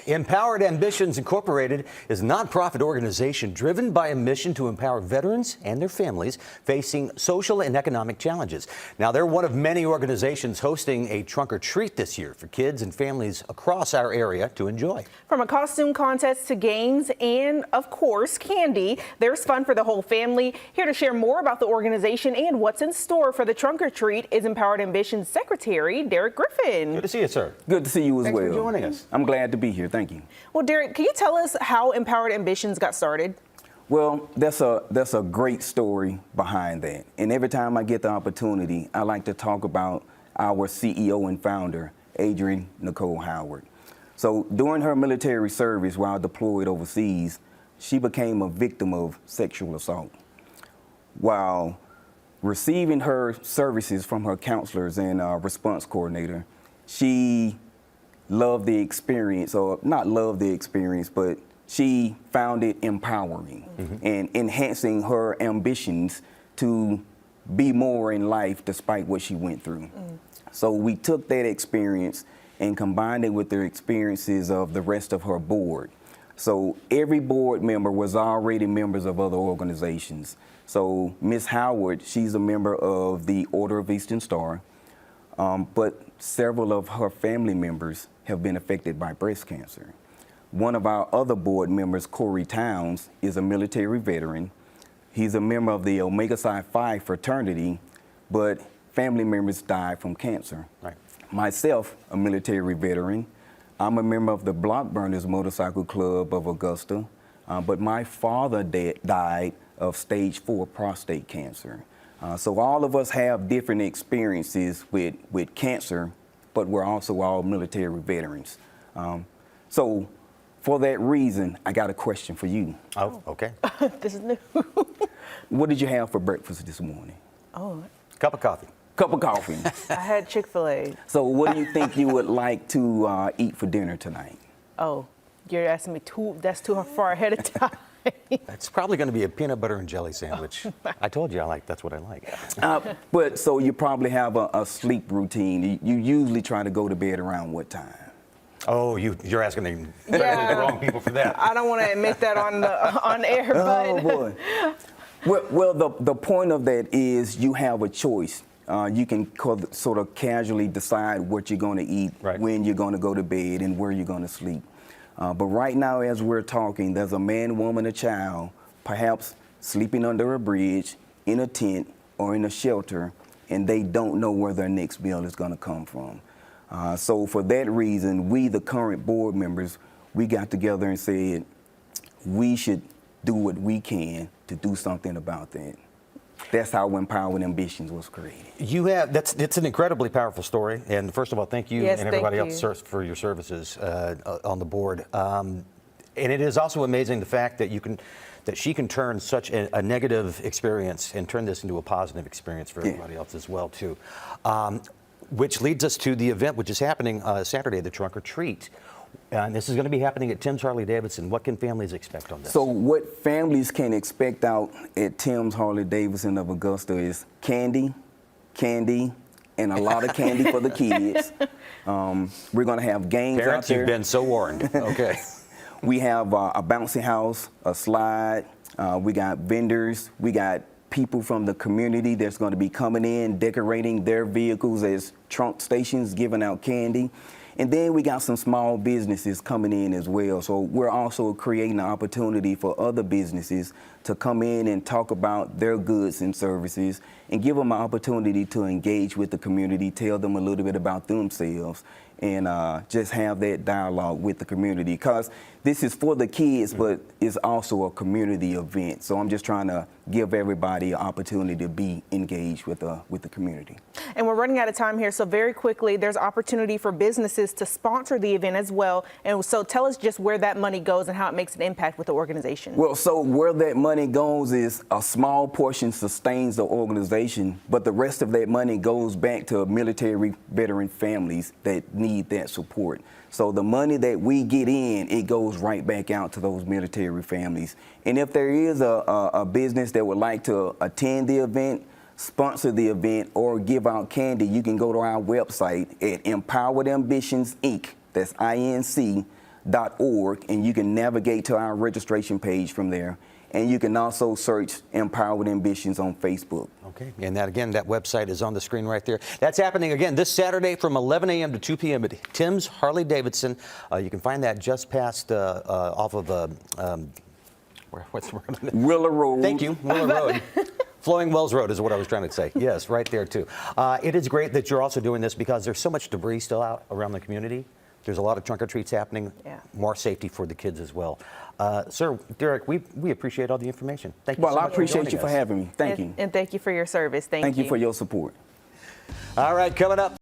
Empowered Ambitions Incorporated is a nonprofit organization driven by a mission to empower veterans and their families facing social and economic challenges. Now, they're one of many organizations hosting a trunk or treat this year for kids and families across our area to enjoy. From a costume contest to games and, of course, candy, there's fun for the whole family. Here to share more about the organization and what's in store for the trunk or treat is Empowered Ambitions Secretary Derek Griffin. Good to see you, sir. Good to see you as well. Thanks for joining us. I'm glad to be here. Thank you. Well, Derek, can you tell us how Empowered Ambitions got started? Well, that's a great story behind that. And every time I get the opportunity, I like to talk about our CEO and founder, Adrienne Nicole Howard. So during her military service while deployed overseas, she became a victim of sexual assault. While receiving her services from her counselors and response coordinator, she loved the experience, or not loved the experience, but she found it empowering and enhancing her ambitions to be more in life despite what she went through. So we took that experience and combined it with the experiences of the rest of her board. So every board member was already members of other organizations. So Ms. Howard, she's a member of the Order of Eastern Star, but several of her family members have been affected by breast cancer. One of our other board members, Corey Towns, is a military veteran. He's a member of the Omega Psi Phi fraternity, but family members died from cancer. Right. Myself, a military veteran, I'm a member of the Block Burners Motorcycle Club of Augusta, but my father died of stage 4 prostate cancer. So all of us have different experiences with cancer, but we're also all military veterans. So for that reason, I got a question for you. Oh, okay. This is new. What did you have for breakfast this morning? Oh, Cup of coffee. Cup of coffee. I had Chick-fil-A. So what do you think you would like to eat for dinner tonight? Oh, you're asking me that's too far ahead of time. It's probably going to be a peanut butter and jelly sandwich. I told you that's what I like. But so you probably have a sleep routine. You usually try to go to bed around what time? Oh, you're asking the wrong people for that. I don't want to admit that on air, but Oh boy. Well, the point of that is you have a choice. You can sort of casually decide what you're going to eat, right, when you're going to go to bed, and where you're going to sleep. But right now, as we're talking, there's a man, woman, a child, perhaps sleeping under a bridge, in a tent, or in a shelter, and they don't know where their next meal is going to come from. So for that reason, we, the current board members, we got together and said we should do what we can to do something about that. That's how Empowered Ambitions was created. It's an incredibly powerful story. And first of all, thank you Yes, and everybody thank else for your services on the board. And it is also amazing the fact that she can turn such a negative experience and turn this into a positive experience for everybody else as well too. Which leads us to the event which is happening Saturday, the Trunk or Treat. And this is going to be happening at Tim's Harley-Davidson. What can families expect on this? So what families can expect out at Tim's Harley-Davidson of Augusta is candy, and a lot of candy for the kids. We're going to have games Parents, out there. you've been so warned. Okay. We have a bouncy house, a slide. We got vendors. We got people from the community that's going to be coming in, decorating their vehicles as trunk stations, giving out candy. And then we got some small businesses coming in as well. So we're also creating an opportunity for other businesses to come in and talk about their goods and services and give them an opportunity to engage with the community, tell them a little bit about themselves, and just have that dialogue with the community. Because this is for the kids, but it's also a community event. So I'm just trying to give everybody an opportunity to be engaged with the community. And we're running out of time here, so very quickly, there's opportunity for businesses to sponsor the event as well. And so tell us just where that money goes and how it makes an impact with the organization. Well, so where that money goes is a small portion sustains the organization, but the rest of that money goes back to military veteran families that need that support. So the money that we get in, it goes right back out to those military families. And if there is a business that would like to attend the event, sponsor the event, or give out candy, you can go to our website at Empowered Ambitions Inc. That's empoweredambitions.org, and you can navigate to our registration page from there. And you can also search Empowered Ambitions on Facebook. Okay, and that again, that website is on the screen right there. That's happening again this Saturday from 11 a.m. to 2 p.m. at Tim's Harley Davidson. You can find that just past off of what's the word? Willer Road. Thank you, Willer Road. Flowing Wells Road is what I was trying to say. Yes, right there too. It is great that you're also doing this because there's so much debris still out around the community. There's a lot of trunk or treats happening. Yeah. More safety for the kids as well. Sir, Derek, we appreciate all the information. Thank you so much. Well, I appreciate you joining for us. having me. Thank you. And thank you for your service. Thank you for your support. All right, coming up.